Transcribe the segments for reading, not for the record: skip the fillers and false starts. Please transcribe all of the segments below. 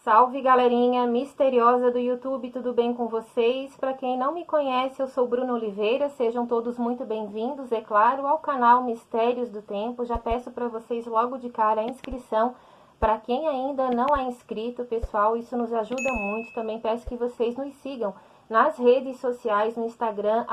Salve galerinha misteriosa do YouTube, tudo bem com vocês? Para quem não me conhece, eu sou Bruna Oliveira, sejam todos muito bem-vindos, é claro, ao canal Mistérios do Tempo. Já peço para vocês logo de cara a inscrição, para quem ainda não é inscrito, pessoal, isso nos ajuda muito. Também peço que vocês nos sigam nas redes sociais, no Instagram,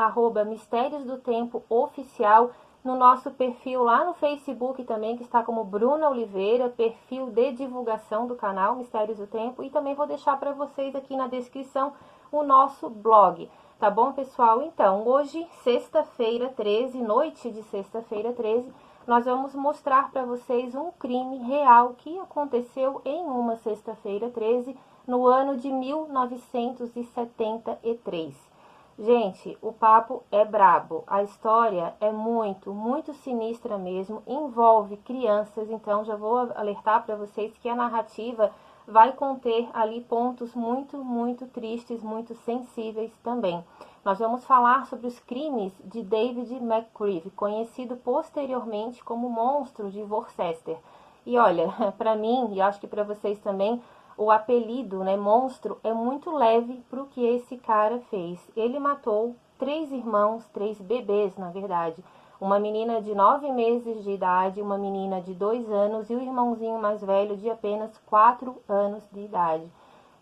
@Mistérios do Tempo Oficial, no nosso perfil lá no Facebook também, que está como Bruna Oliveira, perfil de divulgação do canal Mistérios do Tempo, e também vou deixar para vocês aqui na descrição o nosso blog, tá bom, pessoal? Então, hoje, sexta-feira 13, noite de sexta-feira 13, nós vamos mostrar para vocês um crime real que aconteceu em uma sexta-feira 13, no ano de 1973. Gente, o papo é brabo, a história é muito sinistra mesmo, envolve crianças, então já vou alertar para vocês que a narrativa vai conter ali pontos muito tristes, muito sensíveis também. Nós vamos falar sobre os crimes de David McCreeve, conhecido posteriormente como Monstro de Worcester. E olha, para mim, e acho que para vocês também, o apelido, né, monstro, é muito leve para o que esse cara fez. Ele matou 3 irmãos, 3 bebês, na verdade. Uma menina de 9 meses de idade, uma menina de 2 anos e o irmãozinho mais velho de apenas 4 anos de idade.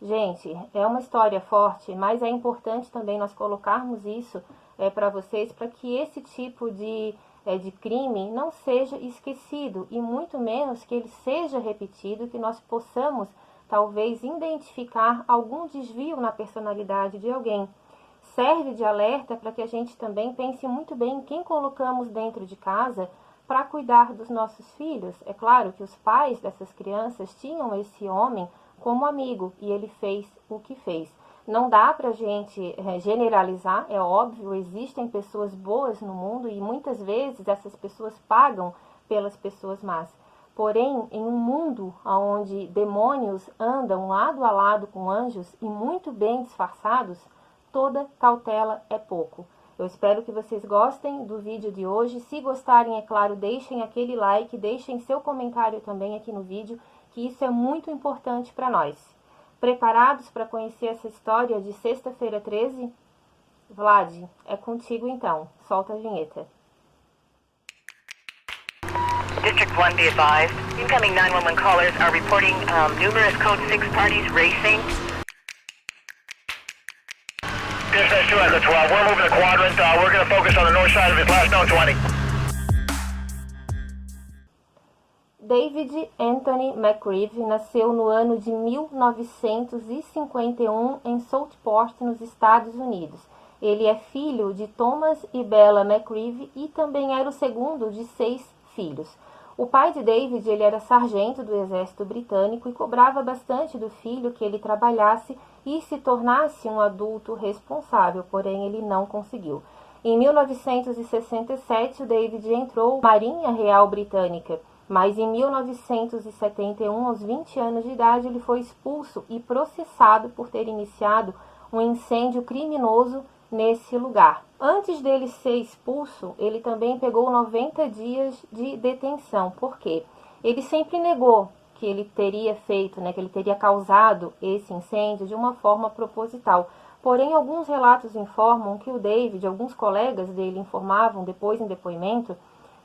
Gente, é uma história forte, mas é importante também nós colocarmos isso para vocês, para que esse tipo de crime não seja esquecido e muito menos que ele seja repetido, que nós possamos talvez identificar algum desvio na personalidade de alguém. Serve de alerta para que a gente também pense muito bem em quem colocamos dentro de casa para cuidar dos nossos filhos. É claro que os pais dessas crianças tinham esse homem como amigo e ele fez o que fez. Não dá para a gente generalizar, é óbvio, existem pessoas boas no mundo e muitas vezes essas pessoas pagam pelas pessoas más. Porém, em um mundo onde demônios andam lado a lado com anjos e muito bem disfarçados, toda cautela é pouco. Eu espero que vocês gostem do vídeo de hoje. Se gostarem, é claro, deixem aquele like, deixem seu comentário também aqui no vídeo, que isso é muito importante para nós. Preparados para conhecer essa história de sexta-feira 13? Vlad, é contigo então. Solta a vinheta. District 1, be advised. Incoming 911 callers are reporting numerous Code 6 parties racing. Dispatch 2 Echo 12, we're moving the quadrant. We're going to focus on the north side of his last known 20. David Anthony McCreeve nasceu no ano de 1951 em Southport, nos Estados Unidos. Ele é filho de Thomas e Bella McCreeve e também era o segundo de 6 filhos. O pai de David, ele era sargento do exército britânico e cobrava bastante do filho que ele trabalhasse e se tornasse um adulto responsável, porém ele não conseguiu. Em 1967, o David entrou na Marinha Real Britânica, mas em 1971, aos 20 anos de idade, ele foi expulso e processado por ter iniciado um incêndio criminoso nesse lugar. Antes dele ser expulso, ele também pegou 90 dias de detenção. Por quê? Ele sempre negou que ele teria feito, que ele teria causado esse incêndio de uma forma proposital. Porém, alguns relatos informam que o David, alguns colegas dele informavam depois em depoimento,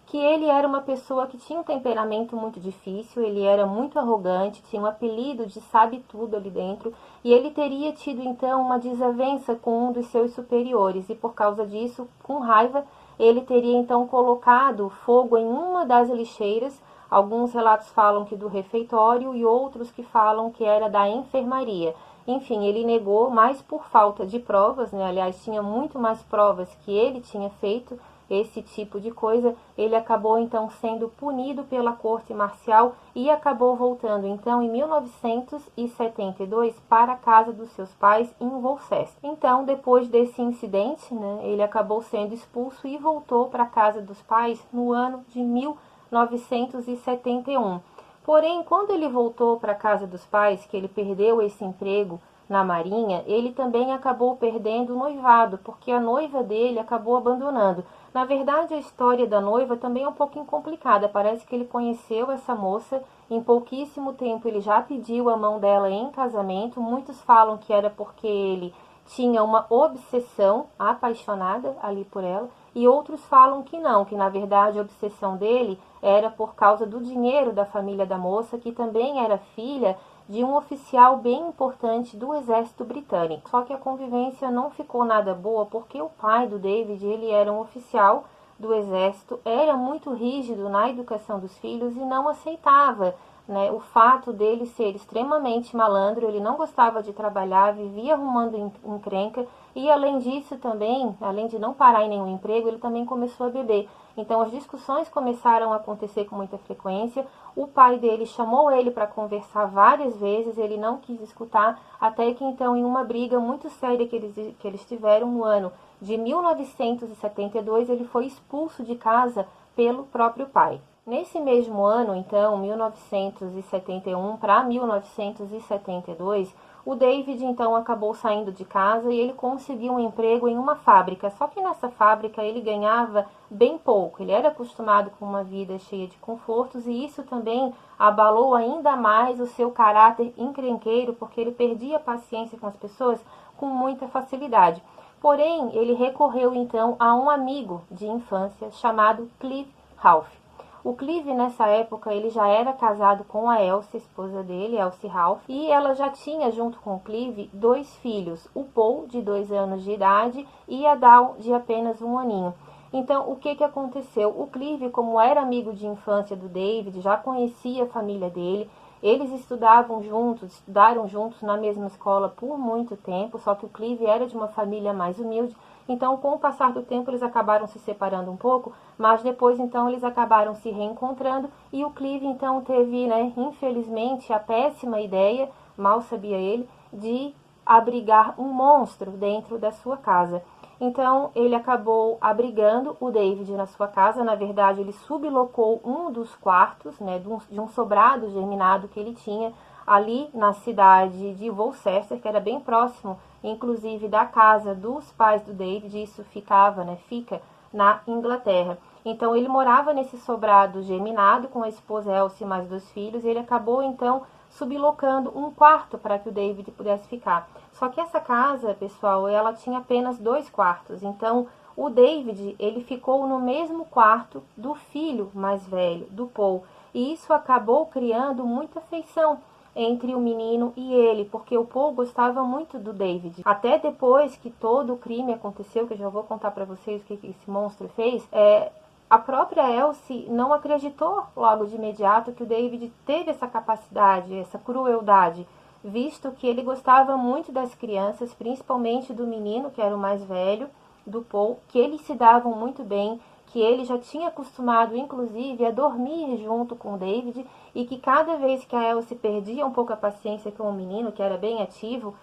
que ele era uma pessoa que tinha um temperamento muito difícil, ele era muito arrogante, tinha um apelido de sabe-tudo ali dentro, e ele teria tido então uma desavença com um dos seus superiores, e por causa disso, com raiva, ele teria então colocado fogo em uma das lixeiras. Alguns relatos falam que do refeitório e outros que falam que era da enfermaria. Enfim, ele negou, mas por falta de provas, aliás, tinha muito mais provas que ele tinha feito esse tipo de coisa, ele acabou então sendo punido pela corte marcial e acabou voltando então em 1972 para a casa dos seus pais em Worcester. Então, depois desse incidente, ele acabou sendo expulso e voltou para a casa dos pais no ano de 1971. Porém, quando ele voltou para a casa dos pais, que ele perdeu esse emprego na Marinha, ele também acabou perdendo o noivado, porque a noiva dele acabou abandonando. Na verdade, a história da noiva também é um pouquinho complicada. Parece que ele conheceu essa moça, em pouquíssimo tempo ele já pediu a mão dela em casamento. Muitos falam que era porque ele tinha uma obsessão apaixonada ali por ela, e outros falam que não, que na verdade a obsessão dele era por causa do dinheiro da família da moça, que também era filha de um oficial bem importante do exército britânico. Só que a convivência não ficou nada boa, porque o pai do David, ele era um oficial do exército, era muito rígido na educação dos filhos e não aceitava, né, o fato dele ser extremamente malandro. Ele não gostava de trabalhar, vivia arrumando encrenca, e além disso também, além de não parar em nenhum emprego, ele também começou a beber. Então as discussões começaram a acontecer com muita frequência. O pai dele chamou ele para conversar várias vezes, ele não quis escutar, até que então, em uma briga muito séria que eles tiveram no ano de 1972, ele foi expulso de casa pelo próprio pai. Nesse mesmo ano, então, 1971 para 1972, o David então acabou saindo de casa e ele conseguiu um emprego em uma fábrica. Só que nessa fábrica ele ganhava bem pouco. Ele era acostumado com uma vida cheia de confortos, e isso também abalou ainda mais o seu caráter encrenqueiro, porque ele perdia a paciência com as pessoas com muita facilidade. Porém, ele recorreu então a um amigo de infância chamado Clive Ralph. O Clive, nessa época, ele já era casado com a Elsie, esposa dele, Elsie Ralph, e ela já tinha, junto com o Clive, 2 filhos, o Paul, de 2 anos de idade, e a Dawn, de apenas 1 aninho. Então, o que aconteceu? O Clive, como era amigo de infância do David, já conhecia a família dele, eles estudaram juntos na mesma escola por muito tempo, só que o Clive era de uma família mais humilde. Então, com o passar do tempo, eles acabaram se separando um pouco, mas depois, então, eles acabaram se reencontrando, e o Clive, então, teve, né, infelizmente, a péssima ideia, mal sabia ele, de abrigar um monstro dentro da sua casa. Então, ele acabou abrigando o David na sua casa. Na verdade, ele sublocou um dos quartos, né, de um sobrado geminado que ele tinha ali na cidade de Worcester, que era bem próximo, inclusive, da casa dos pais do David. Isso fica na Inglaterra. Então, ele morava nesse sobrado geminado com a esposa Elsie e mais 2 filhos, e ele acabou, então, sublocando um quarto para que o David pudesse ficar. Só que essa casa, pessoal, ela tinha apenas 2 quartos. Então, o David, ele ficou no mesmo quarto do filho mais velho, do Paul. E isso acabou criando muita afeição entre o menino e ele, porque o Paul gostava muito do David. Até depois que todo o crime aconteceu, que eu já vou contar para vocês o que esse monstro fez, a própria Elsie não acreditou logo de imediato que o David teve essa capacidade, essa crueldade, visto que ele gostava muito das crianças, principalmente do menino, que era o mais velho, do Paul, que eles se davam muito bem, que ele já tinha acostumado, inclusive, a dormir junto com o David, e que cada vez que a Elsie perdia um pouco a paciência com o menino, que era bem ativo,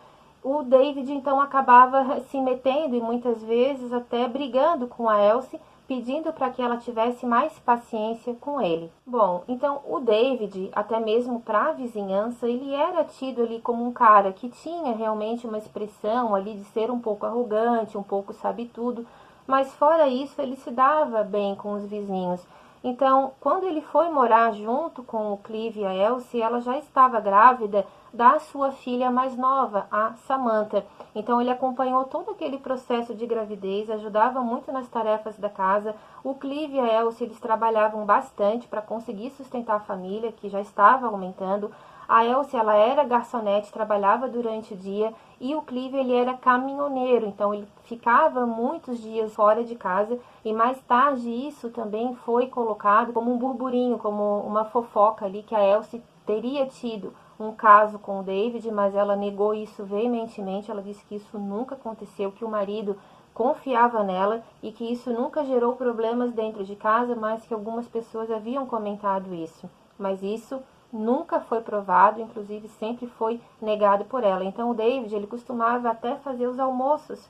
o David, então, acabava se metendo e muitas vezes até brigando com a Elsie, pedindo para que ela tivesse mais paciência com ele. Bom, então o David, até mesmo para a vizinhança, ele era tido ali como um cara que tinha realmente uma expressão ali de ser um pouco arrogante, um pouco sabe tudo, mas fora isso ele se dava bem com os vizinhos. Então, quando ele foi morar junto com o Clive e a Elsie, ela já estava grávida da sua filha mais nova, a Samantha. Então, ele acompanhou todo aquele processo de gravidez, ajudava muito nas tarefas da casa. O Clive e a Elsie, eles trabalhavam bastante para conseguir sustentar a família, que já estava aumentando. A Elsie, ela era garçonete, trabalhava durante o dia, e o Clive, ele era caminhoneiro, então ele ficava muitos dias fora de casa, e mais tarde isso também foi colocado como um burburinho, como uma fofoca ali, que a Elsie teria tido um caso com o David, mas ela negou isso veementemente. Ela disse que isso nunca aconteceu, que o marido confiava nela e que isso nunca gerou problemas dentro de casa, mas que algumas pessoas haviam comentado isso. Mas isso nunca foi provado, inclusive sempre foi negado por ela. Então o David, ele costumava até fazer os almoços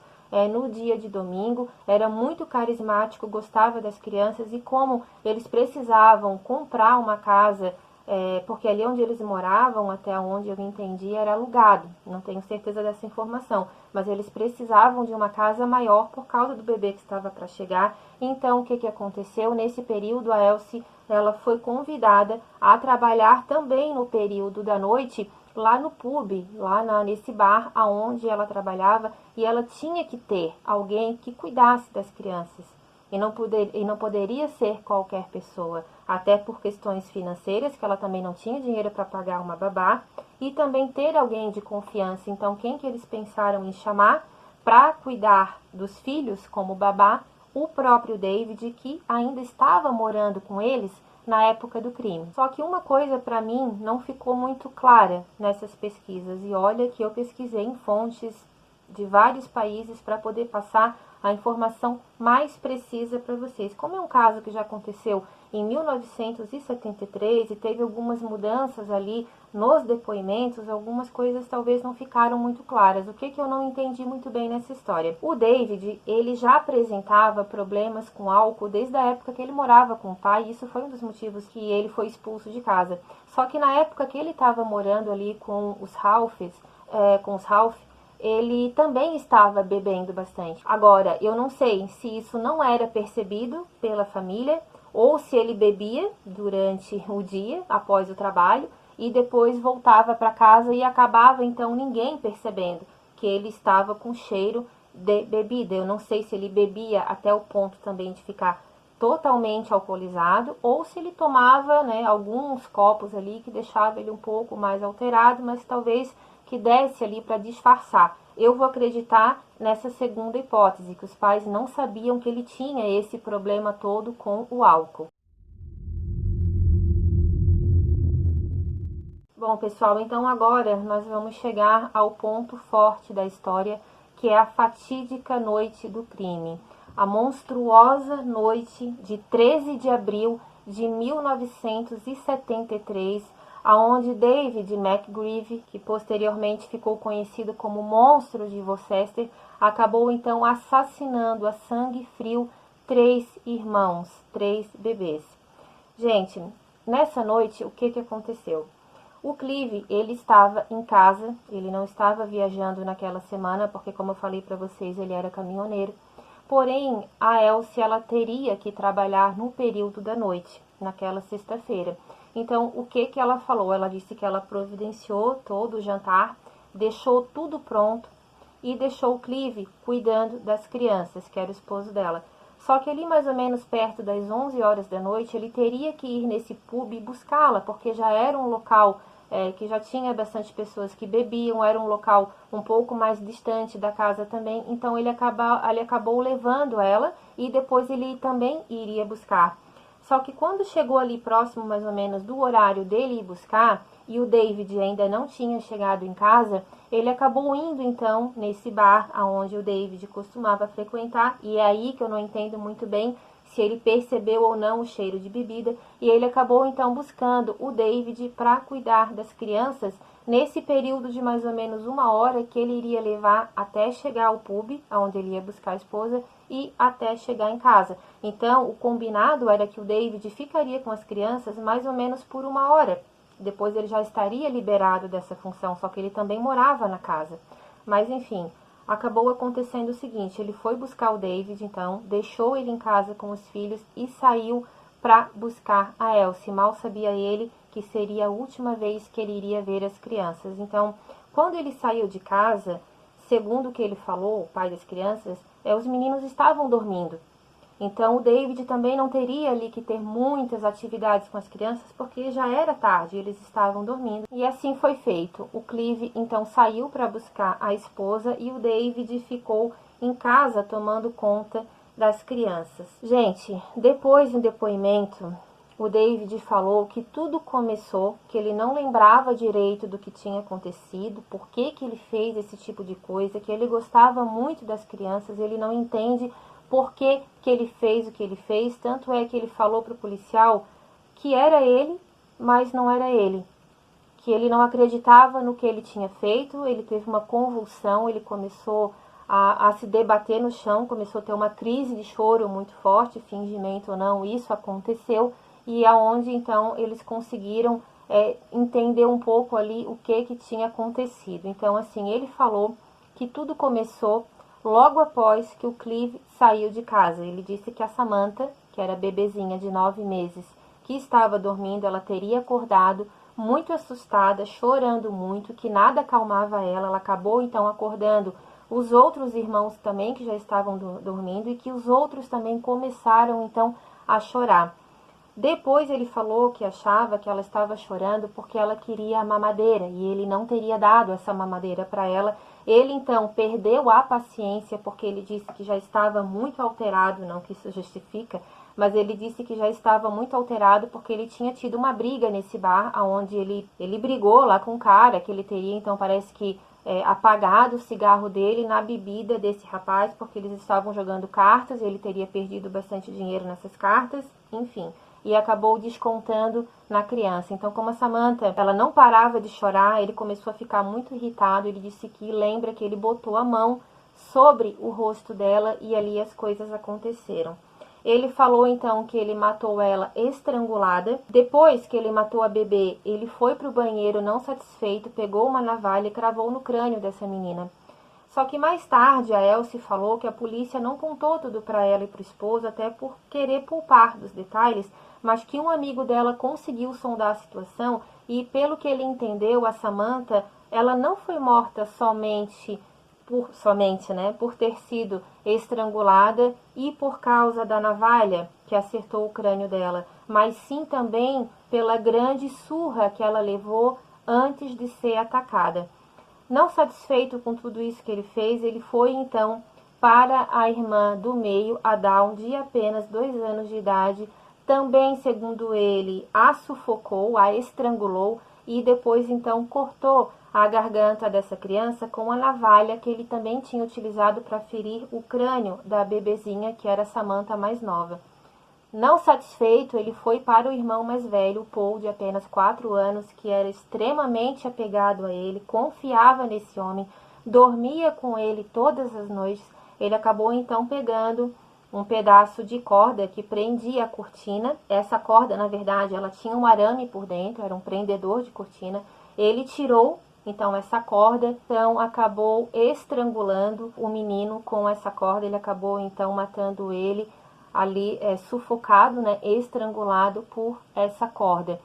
no dia de domingo, era muito carismático, gostava das crianças, e como eles precisavam comprar uma casa porque ali onde eles moravam, até onde eu entendi, era alugado. Não tenho certeza dessa informação, mas eles precisavam de uma casa maior por causa do bebê que estava para chegar. Então, o que aconteceu? Nesse período, a Elsie, ela foi convidada a trabalhar também no período da noite, lá no pub, nesse bar aonde ela trabalhava, e ela tinha que ter alguém que cuidasse das crianças. E não poderia ser qualquer pessoa, até por questões financeiras, que ela também não tinha dinheiro para pagar uma babá, e também ter alguém de confiança. Então, quem que eles pensaram em chamar para cuidar dos filhos como babá? O próprio David, que ainda estava morando com eles na época do crime. Só que uma coisa para mim não ficou muito clara nessas pesquisas, e olha que eu pesquisei em fontes de vários países para poder passar a informação mais precisa para vocês. Como é um caso que já aconteceu em 1973 e teve algumas mudanças ali nos depoimentos, algumas coisas talvez não ficaram muito claras. O que eu não entendi muito bem nessa história? O David, ele já apresentava problemas com álcool desde a época que ele morava com o pai, e isso foi um dos motivos que ele foi expulso de casa. Só que na época que ele estava morando ali com os Ralph, ele também estava bebendo bastante. Agora, eu não sei se isso não era percebido pela família ou se ele bebia durante o dia, após o trabalho, e depois voltava para casa e acabava então ninguém percebendo que ele estava com cheiro de bebida. Eu não sei se ele bebia até o ponto também de ficar totalmente alcoolizado ou se ele tomava, alguns copos ali que deixava ele um pouco mais alterado, mas talvez que desse ali para disfarçar. Eu vou acreditar nessa segunda hipótese, que os pais não sabiam que ele tinha esse problema todo com o álcool. Bom, pessoal, então agora nós vamos chegar ao ponto forte da história, que é a fatídica noite do crime. A monstruosa noite de 13 de abril de 1973, aonde David McGreevy, que posteriormente ficou conhecido como Monstro de Worcester, acabou então assassinando a sangue frio 3 irmãos, 3 bebês. Gente, nessa noite, o que aconteceu? O Clive, ele estava em casa, ele não estava viajando naquela semana, porque como eu falei para vocês, ele era caminhoneiro. Porém, a Elsie, ela teria que trabalhar no período da noite, naquela sexta-feira. Então, o que ela falou? Ela disse que ela providenciou todo o jantar, deixou tudo pronto e deixou o Clive cuidando das crianças, que era o esposo dela. Só que ali mais ou menos perto das 11 horas da noite, ele teria que ir nesse pub e buscá-la, porque já era um local que já tinha bastante pessoas que bebiam, era um local um pouco mais distante da casa também, então ele acabou levando ela e depois ele também iria buscar. Só que quando chegou ali próximo mais ou menos do horário dele ir buscar, e o David ainda não tinha chegado em casa, ele acabou indo então nesse bar onde o David costumava frequentar, e é aí que eu não entendo muito bem se ele percebeu ou não o cheiro de bebida, e ele acabou então buscando o David para cuidar das crianças nesse período de mais ou menos 1 hora que ele iria levar até chegar ao pub, onde ele ia buscar a esposa, e até chegar em casa. Então, o combinado era que o David ficaria com as crianças mais ou menos por 1 hora. Depois ele já estaria liberado dessa função, só que ele também morava na casa. Mas enfim, acabou acontecendo o seguinte, ele foi buscar o David, então, deixou ele em casa com os filhos e saiu para buscar a Elsie. Mal sabia ele que seria a última vez que ele iria ver as crianças. Então, quando ele saiu de casa, segundo o que ele falou, o pai das crianças, os meninos estavam dormindo. Então, o David também não teria ali que ter muitas atividades com as crianças, porque já era tarde, eles estavam dormindo. E assim foi feito. O Clive, então, saiu para buscar a esposa e o David ficou em casa tomando conta das crianças. Gente, depois do depoimento, o David falou que tudo começou, que ele não lembrava direito do que tinha acontecido, por que ele fez esse tipo de coisa, que ele gostava muito das crianças, ele não entende por que ele fez o que ele fez, tanto é que ele falou para o policial que era ele, mas não era ele, que ele não acreditava no que ele tinha feito, ele teve uma convulsão, ele começou a se debater no chão, começou a ter uma crise de choro muito forte, fingimento ou não, isso aconteceu, e aonde então eles conseguiram entender um pouco ali o que tinha acontecido. Então, assim, ele falou que tudo começou logo após que o Clive saiu de casa. Ele disse que a Samantha, que era bebezinha de 9 meses, que estava dormindo, ela teria acordado muito assustada, chorando muito, que nada acalmava ela. Ela acabou então acordando os outros irmãos também, que já estavam dormindo, e que os outros também começaram então a chorar. Depois ele falou que achava que ela estava chorando porque ela queria a mamadeira e ele não teria dado essa mamadeira para ela. Ele então perdeu a paciência porque ele disse que já estava muito alterado, não que isso justifica, mas ele disse que já estava muito alterado porque ele tinha tido uma briga nesse bar, onde ele brigou lá com o cara, que ele teria então parece que apagado o cigarro dele na bebida desse rapaz, porque eles estavam jogando cartas e ele teria perdido bastante dinheiro nessas cartas, enfim, e acabou descontando na criança. Então, como a Samantha, ela não parava de chorar, ele começou a ficar muito irritado. Ele disse que lembra que ele botou a mão sobre o rosto dela e ali as coisas aconteceram. Ele falou então que ele matou ela estrangulada. Depois que ele matou a bebê, ele foi para o banheiro não satisfeito, pegou uma navalha e cravou no crânio dessa menina. Só que mais tarde a Elsie falou que a polícia não contou tudo para ela e para o esposo, até por querer poupar dos detalhes, mas que um amigo dela conseguiu sondar a situação e, pelo que ele entendeu, a Samantha, ela não foi morta somente por ter sido estrangulada e por causa da navalha que acertou o crânio dela, mas sim também pela grande surra que ela levou antes de ser atacada. Não satisfeito com tudo isso que ele fez, ele foi então para a irmã do meio, a Dawn, de apenas 2 anos de idade. Também, segundo ele, a sufocou, a estrangulou e depois então cortou a garganta dessa criança com a navalha que ele também tinha utilizado para ferir o crânio da bebezinha, que era a Samantha mais nova. Não satisfeito, ele foi para o irmão mais velho, o Paul, de apenas 4 anos, que era extremamente apegado a ele, confiava nesse homem, dormia com ele todas as noites. Ele acabou então pegando um pedaço de corda que prendia a cortina. Essa corda, na verdade, ela tinha um arame por dentro, era um prendedor de cortina. Ele tirou então essa corda, então acabou estrangulando o menino com essa corda. Ele acabou então matando ele ali sufocado, estrangulado por essa corda.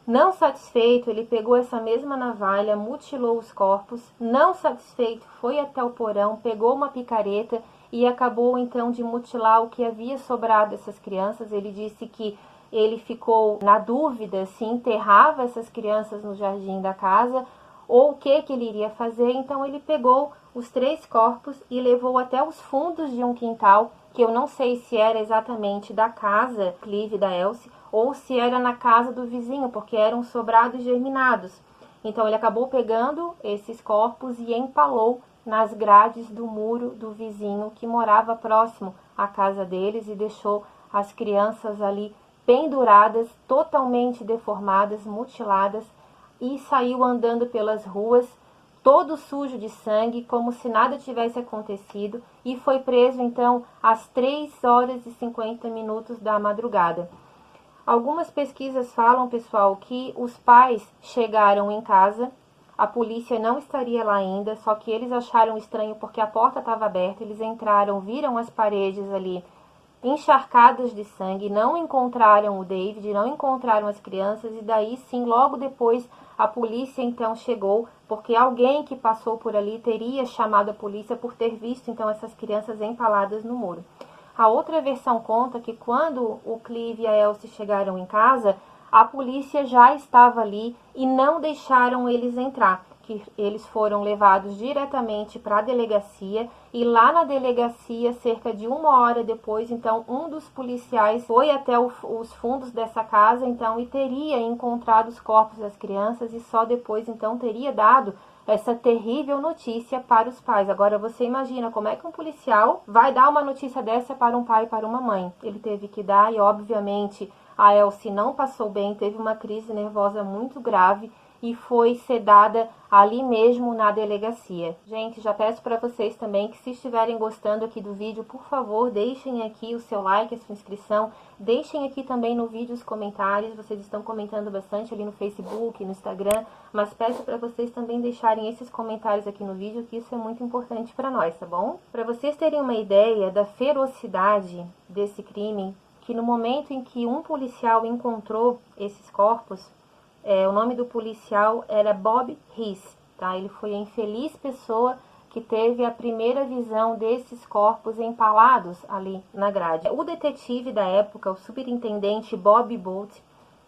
Não satisfeito, ele pegou essa mesma navalha, mutilou os corpos. Não satisfeito, foi até o porão, pegou uma picareta e acabou então de mutilar o que havia sobrado dessas crianças. Ele disse que ele ficou na dúvida se enterrava essas crianças no jardim da casa ou o que ele iria fazer. Então ele pegou os 3 corpos e levou até os fundos de um quintal, que eu não sei se era exatamente da casa Clive da Elsie ou se era na casa do vizinho, porque eram sobrados germinados. Então ele acabou pegando esses corpos e empalou nas grades do muro do vizinho que morava próximo à casa deles e deixou as crianças ali penduradas, totalmente deformadas, mutiladas, e saiu andando pelas ruas, todo sujo de sangue, como se nada tivesse acontecido, e foi preso então às 3h50 da madrugada. Algumas pesquisas falam, pessoal, que os pais chegaram em casa, a polícia não estaria lá ainda, só que eles acharam estranho porque a porta estava aberta, eles entraram, viram as paredes ali encharcadas de sangue, não encontraram o David, não encontraram as crianças, e daí sim, logo depois, a polícia então chegou, porque alguém que passou por ali teria chamado a polícia por ter visto então essas crianças empaladas no muro. A outra versão conta que quando o Clive e a Elsie chegaram em casa, a polícia já estava ali e não deixaram eles entrar, que eles foram levados diretamente para a delegacia, e lá na delegacia, cerca de 1 hora depois, então um dos policiais foi até os fundos dessa casa então e teria encontrado os corpos das crianças e só depois então teria dado essa terrível notícia para os pais. Agora você imagina como é que um policial vai dar uma notícia dessa para um pai e para uma mãe. Ele teve que dar, e obviamente A Elsie não passou bem, teve uma crise nervosa muito grave e foi sedada ali mesmo na delegacia. Gente, já peço para vocês também que, se estiverem gostando aqui do vídeo, por favor, deixem aqui o seu like, a sua inscrição, deixem aqui também no vídeo os comentários. Vocês estão comentando bastante ali no Facebook, no Instagram, mas peço para vocês também deixarem esses comentários aqui no vídeo, que isso é muito importante para nós, tá bom? Para vocês terem uma ideia da ferocidade desse crime, que no momento em que um policial encontrou esses corpos, o nome do policial era Bob Rice, tá? Ele foi a infeliz pessoa que teve a primeira visão desses corpos empalados ali na grade. O detetive da época, o superintendente Bob Bolt,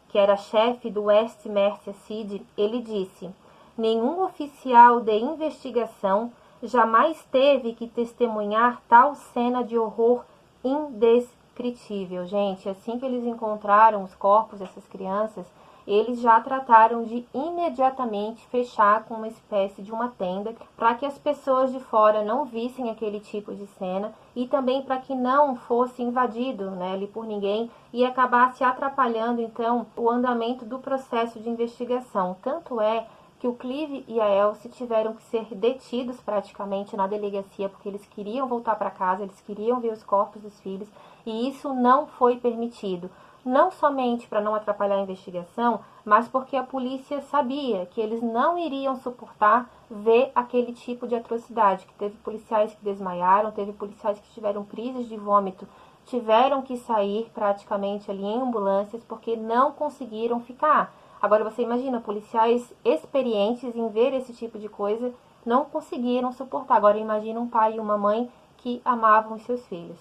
que era chefe do West Mercia City, ele disse: nenhum oficial de investigação jamais teve que testemunhar tal cena de horror indescritível. Gente, assim que eles encontraram os corpos dessas crianças, eles já trataram de imediatamente fechar com uma espécie de uma tenda para que as pessoas de fora não vissem aquele tipo de cena e também para que não fosse invadido, né, ali por ninguém e acabasse atrapalhando então o andamento do processo de investigação. Tanto é que o Clive e a Elsie tiveram que ser detidos praticamente na delegacia porque eles queriam voltar para casa, eles queriam ver os corpos dos filhos e isso não foi permitido. Não somente para não atrapalhar a investigação, mas porque a polícia sabia que eles não iriam suportar ver aquele tipo de atrocidade, que teve policiais que desmaiaram, teve policiais que tiveram crises de vômito, tiveram que sair praticamente ali em ambulâncias porque não conseguiram ficar. Agora você imagina, policiais experientes em ver esse tipo de coisa não conseguiram suportar. Agora imagina um pai e uma mãe que amavam os seus filhos.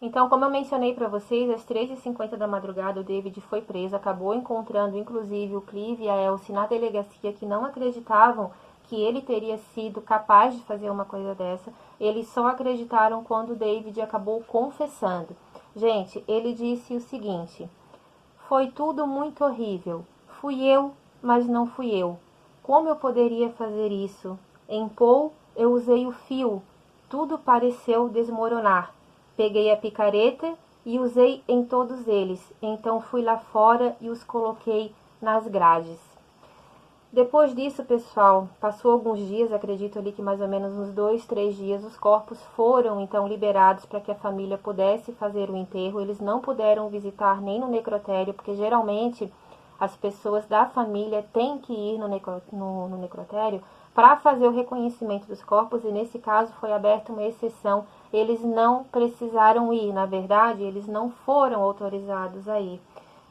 Então, como eu mencionei para vocês, às 3h50 da madrugada o David foi preso, acabou encontrando inclusive o Clive e a Elsie na delegacia, que não acreditavam que ele teria sido capaz de fazer uma coisa dessa. Eles só acreditaram quando o David acabou confessando. Gente, ele disse o seguinte: foi tudo muito horrível. Fui eu, mas não fui eu. Como eu poderia fazer isso? Em Paul, eu usei o fio. Tudo pareceu desmoronar. Peguei a picareta e usei em todos eles. Então fui lá fora e os coloquei nas grades. Depois disso, pessoal, passou alguns dias, acredito ali que mais ou menos uns 2, 3 dias, os corpos foram então liberados para que a família pudesse fazer o enterro. Eles não puderam visitar nem no necrotério, porque geralmente as pessoas da família têm que ir no necrotério para fazer o reconhecimento dos corpos, e nesse caso foi aberta uma exceção. Eles não precisaram ir, na verdade, eles não foram autorizados a ir.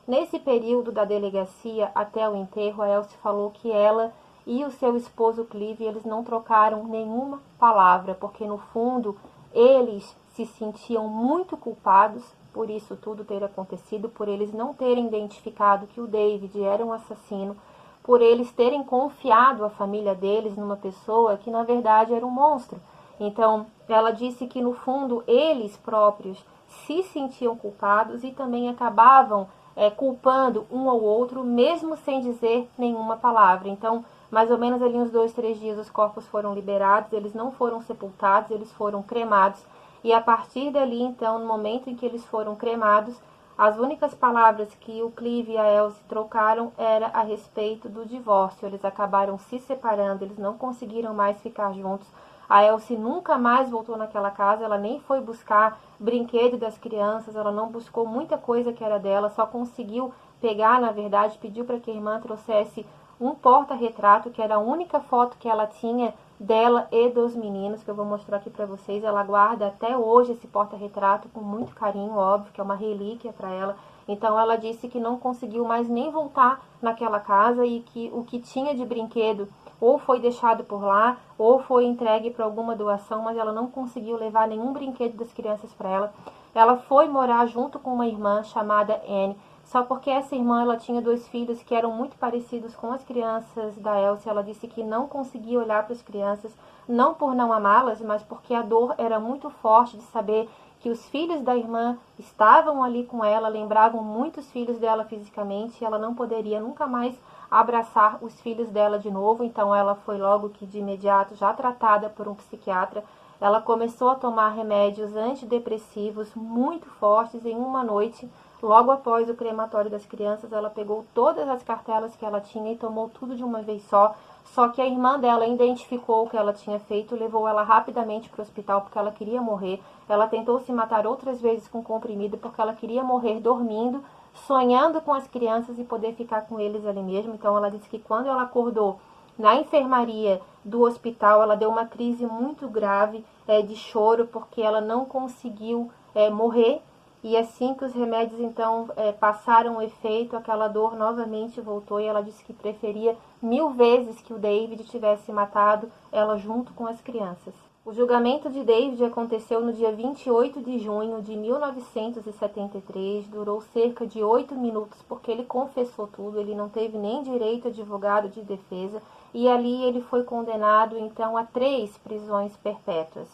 Nesse período da delegacia até o enterro, a Elsie falou que ela e o seu esposo Clive, eles não trocaram nenhuma palavra, porque no fundo eles se sentiam muito culpados por isso tudo ter acontecido, por eles não terem identificado que o David era um assassino, por eles terem confiado a família deles numa pessoa que na verdade era um monstro. Então, ela disse que no fundo eles próprios se sentiam culpados e também acabavam culpando um ao outro, mesmo sem dizer nenhuma palavra. Então, mais ou menos ali uns 2, 3 dias os corpos foram liberados, eles não foram sepultados, eles foram cremados. E a partir dali, então, no momento em que eles foram cremados, as únicas palavras que o Clive e a Elsie trocaram era a respeito do divórcio. Eles acabaram se separando, eles não conseguiram mais ficar juntos. A Elsie nunca mais voltou naquela casa, ela nem foi buscar brinquedo das crianças, ela não buscou muita coisa que era dela, só conseguiu pegar, na verdade, pediu para que a irmã trouxesse um porta-retrato, que era a única foto que ela tinha dela e dos meninos, que eu vou mostrar aqui para vocês. Ela guarda até hoje esse porta-retrato com muito carinho, óbvio, que é uma relíquia para ela. Então ela disse que não conseguiu mais nem voltar naquela casa e que o que tinha de brinquedo ou foi deixado por lá ou foi entregue para alguma doação, mas ela não conseguiu levar nenhum brinquedo das crianças para ela. Ela foi morar junto com uma irmã chamada Anne, só porque essa irmã ela tinha 2 filhos que eram muito parecidos com as crianças da Elsie. Ela disse que não conseguia olhar para as crianças, não por não amá-las, mas porque a dor era muito forte de saber que os filhos da irmã estavam ali com ela, lembravam muitos filhos dela fisicamente, e ela não poderia nunca mais abraçar os filhos dela de novo. Então ela foi logo que de imediato já tratada por um psiquiatra. Ela começou a tomar remédios antidepressivos muito fortes. Em uma noite, Logo após o crematório das crianças, ela pegou todas as cartelas que ela tinha e tomou tudo de uma vez só. Só que a irmã dela identificou o que ela tinha feito, levou ela rapidamente para o hospital porque ela queria morrer. Ela tentou se matar outras vezes com comprimido porque ela queria morrer dormindo, sonhando com as crianças e poder ficar com eles ali mesmo. Então ela disse que quando ela acordou na enfermaria do hospital, ela deu uma crise muito grave de choro porque ela não conseguiu morrer. E assim que os remédios então passaram o efeito, aquela dor novamente voltou e ela disse que preferia 1000 vezes que o David tivesse matado ela junto com as crianças. O julgamento de David aconteceu no dia 28 de junho de 1973, durou cerca de 8 minutos porque ele confessou tudo, ele não teve nem direito a advogado de defesa e ali ele foi condenado então a 3 prisões perpétuas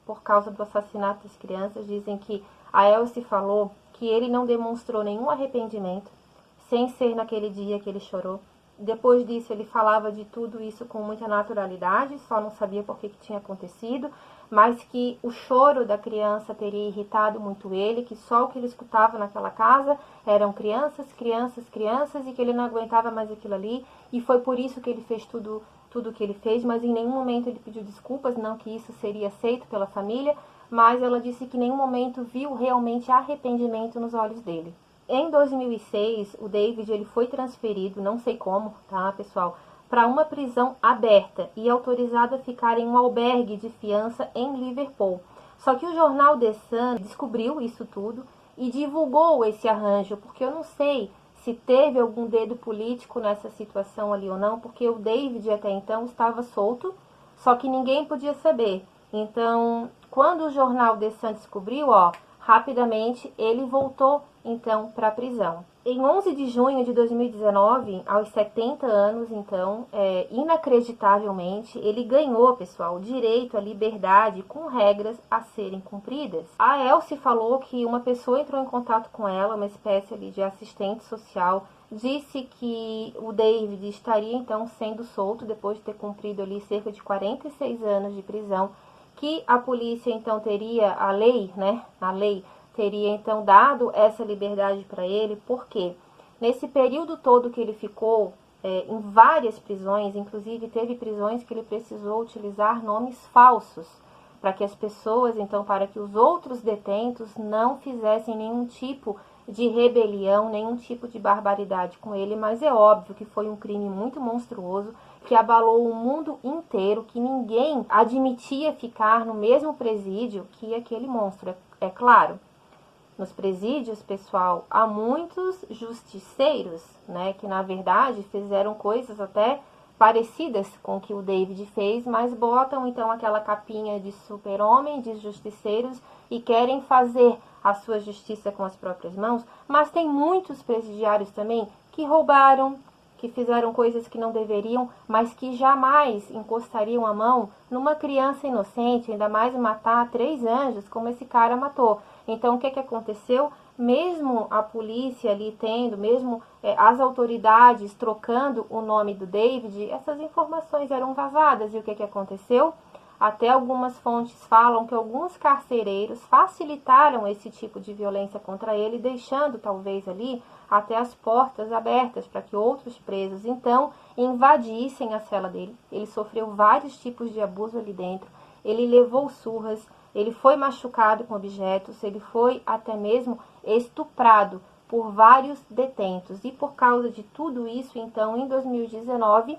por causa do assassinato das crianças. Dizem que a Elsie falou que ele não demonstrou nenhum arrependimento, sem ser naquele dia que ele chorou. Depois disso, ele falava de tudo isso com muita naturalidade, só não sabia por que tinha acontecido, mas que o choro da criança teria irritado muito ele, que só o que ele escutava naquela casa eram crianças, crianças, crianças, e que ele não aguentava mais aquilo ali, e foi por isso que ele fez tudo o que ele fez, mas em nenhum momento ele pediu desculpas, não que isso seria aceito pela família, mas ela disse que em nenhum momento viu realmente arrependimento nos olhos dele. Em 2006, o David ele foi transferido, não sei como, tá, pessoal, para uma prisão aberta e autorizado a ficar em um albergue de fiança em Liverpool. Só que o jornal The Sun descobriu isso tudo e divulgou esse arranjo, porque eu não sei se teve algum dedo político nessa situação ali ou não, porque o David até então estava solto, só que ninguém podia saber. Então, quando o jornal The Sun descobriu, rapidamente ele voltou então para a prisão. Em 11 de junho de 2019, aos 70 anos, então, inacreditavelmente, ele ganhou, pessoal, o direito à liberdade com regras a serem cumpridas. A Elsie falou que uma pessoa entrou em contato com ela, uma espécie ali de assistente social, disse que o David estaria então sendo solto depois de ter cumprido ali cerca de 46 anos de prisão, que a polícia então teria, a lei teria então dado essa liberdade para ele, porque nesse período todo que ele ficou em várias prisões, inclusive teve prisões que ele precisou utilizar nomes falsos, para que as pessoas, então, para que os outros detentos não fizessem nenhum tipo de rebelião, nenhum tipo de barbaridade com ele, mas é óbvio que foi um crime muito monstruoso, que abalou o mundo inteiro, que ninguém admitia ficar no mesmo presídio que aquele monstro, é claro. Nos presídios, pessoal, há muitos justiceiros, né, que na verdade fizeram coisas até parecidas com o que o David fez, mas botam então aquela capinha de super-homem, de justiceiros, e querem fazer a sua justiça com as próprias mãos. Mas tem muitos presidiários também que roubaram, que fizeram coisas que não deveriam, mas que jamais encostariam a mão numa criança inocente, ainda mais matar 3 anjos, como esse cara matou. Então, o que aconteceu? Mesmo a polícia ali tendo, mesmo as autoridades trocando o nome do David, essas informações eram vazadas. E o que aconteceu? Até algumas fontes falam que alguns carcereiros facilitaram esse tipo de violência contra ele, deixando talvez ali até as portas abertas para que outros presos então invadissem a cela dele. Ele sofreu vários tipos de abuso ali dentro, ele levou surras, ele foi machucado com objetos, ele foi até mesmo estuprado por vários detentos. E por causa de tudo isso, então, em 2019,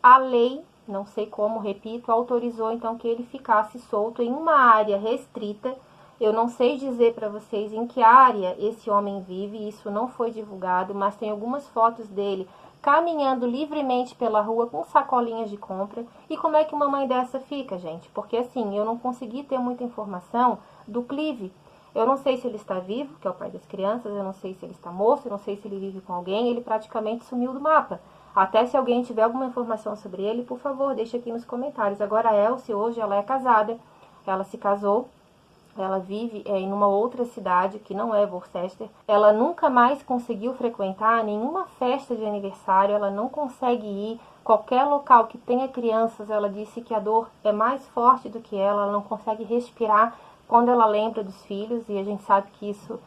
a lei, não sei como, repito, autorizou então que ele ficasse solto em uma área restrita. Eu não sei dizer para vocês em que área esse homem vive, isso não foi divulgado, mas tem algumas fotos dele caminhando livremente pela rua com sacolinhas de compra. E como é que uma mãe dessa fica, gente? Porque assim, eu não consegui ter muita informação do Clive. Eu não sei se ele está vivo, que é o pai das crianças, eu não sei se ele está morto, eu não sei se ele vive com alguém, ele praticamente sumiu do mapa. Até se alguém tiver alguma informação sobre ele, por favor, deixe aqui nos comentários. Agora a Elsie hoje, ela é casada, ela se casou, ela vive em uma outra cidade que não é Worcester. Ela nunca mais conseguiu frequentar nenhuma festa de aniversário, ela não consegue ir. Qualquer local que tenha crianças, ela disse que a dor é mais forte do que ela não consegue respirar quando ela lembra dos filhos, e a gente sabe que isso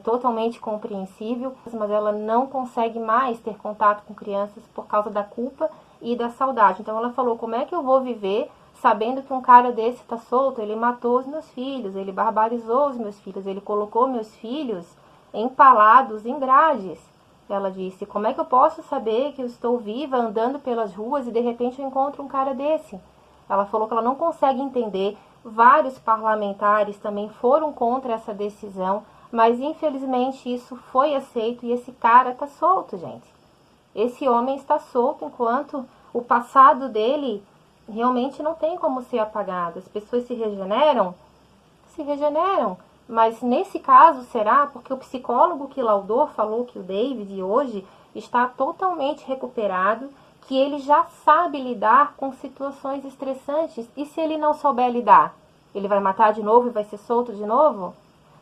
totalmente compreensível, mas ela não consegue mais ter contato com crianças por causa da culpa e da saudade. Então ela falou, como é que eu vou viver sabendo que um cara desse está solto? Ele matou os meus filhos, ele barbarizou os meus filhos, ele colocou meus filhos empalados em grades. Ela disse, como é que eu posso saber que eu estou viva andando pelas ruas e de repente eu encontro um cara desse? Ela falou que ela não consegue entender. Vários parlamentares também foram contra essa decisão, mas infelizmente isso foi aceito e esse cara está solto, gente. Esse homem está solto enquanto o passado dele realmente não tem como ser apagado. As pessoas se regeneram, mas nesse caso será porque o psicólogo que laudou falou que o David hoje está totalmente recuperado, que ele já sabe lidar com situações estressantes. E se ele não souber lidar, ele vai matar de novo e vai ser solto de novo?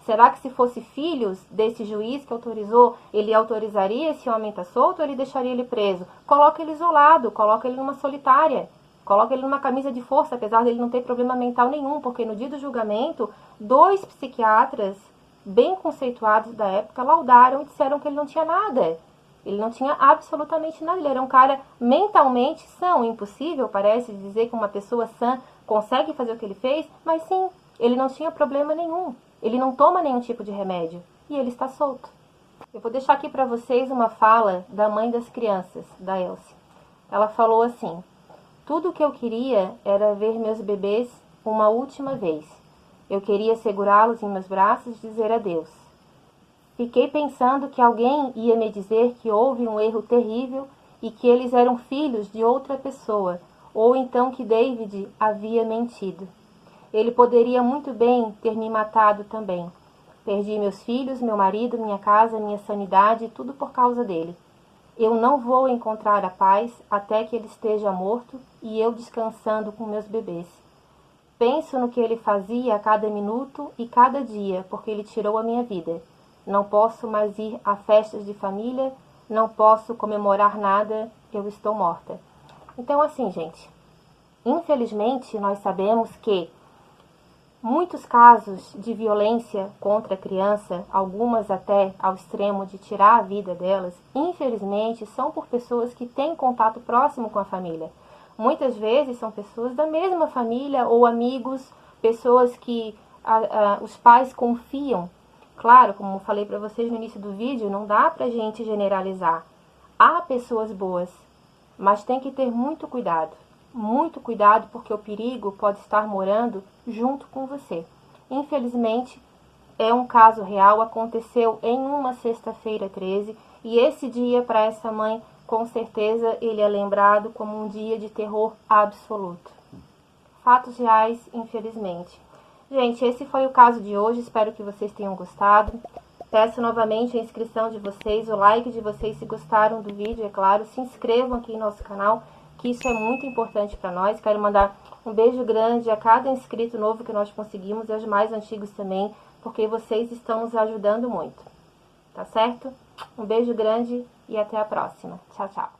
Será que se fosse filhos desse juiz que autorizou, ele autorizaria esse homem estar solto ou ele deixaria ele preso? Coloca ele isolado, coloca ele numa solitária, coloca ele numa camisa de força, apesar dele não ter problema mental nenhum, porque no dia do julgamento, 2 psiquiatras bem conceituados da época laudaram e disseram que ele não tinha nada. Ele não tinha absolutamente nada, ele era um cara mentalmente são. Impossível, parece, dizer que uma pessoa sã consegue fazer o que ele fez, mas sim, ele não tinha problema nenhum. Ele não toma nenhum tipo de remédio e ele está solto. Eu vou deixar aqui para vocês uma fala da mãe das crianças, da Elsie. Ela falou assim, tudo o que eu queria era ver meus bebês uma última vez. Eu queria segurá-los em meus braços e dizer adeus. Fiquei pensando que alguém ia me dizer que houve um erro terrível e que eles eram filhos de outra pessoa, ou então que David havia mentido. Ele poderia muito bem ter me matado também. Perdi meus filhos, meu marido, minha casa, minha sanidade, tudo por causa dele. Eu não vou encontrar a paz até que ele esteja morto e eu descansando com meus bebês. Penso no que ele fazia a cada minuto e cada dia, porque ele tirou a minha vida. Não posso mais ir a festas de família, não posso comemorar nada, eu estou morta. Então, assim, gente, infelizmente nós sabemos que muitos casos de violência contra a criança, algumas até ao extremo de tirar a vida delas, infelizmente são por pessoas que têm contato próximo com a família. Muitas vezes são pessoas da mesma família ou amigos, pessoas que os pais confiam. Claro, como falei para vocês no início do vídeo, não dá pra gente generalizar. Há pessoas boas, mas tem que ter muito cuidado. Muito cuidado porque o perigo pode estar morando junto com você. Infelizmente, é um caso real, aconteceu em uma sexta-feira 13, e esse dia para essa mãe, com certeza, ele é lembrado como um dia de terror absoluto. Fatos reais, infelizmente. Gente, esse foi o caso de hoje, espero que vocês tenham gostado. Peço novamente a inscrição de vocês, o like de vocês se gostaram do vídeo, é claro. Se inscrevam aqui no nosso canal, que isso é muito importante para nós. Quero mandar um beijo grande a cada inscrito novo que nós conseguimos e aos mais antigos também, porque vocês estão nos ajudando muito. Tá certo? Um beijo grande e até a próxima. Tchau, tchau.